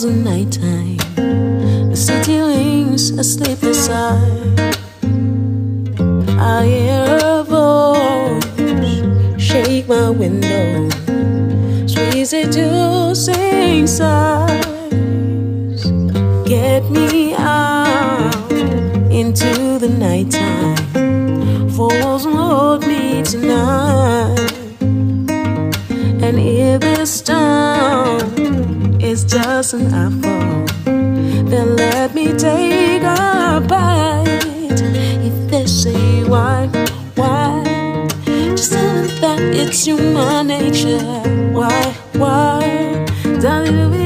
falls in nighttime, the city rings a sleepless eye. I hear a voice shake my window, squeeze it to sing sighs. Get me out into the nighttime, falls and hold me tonight. And if this town is just an apple, then let me take a bite. If they say why, just tell them that it's human nature. Why, darling,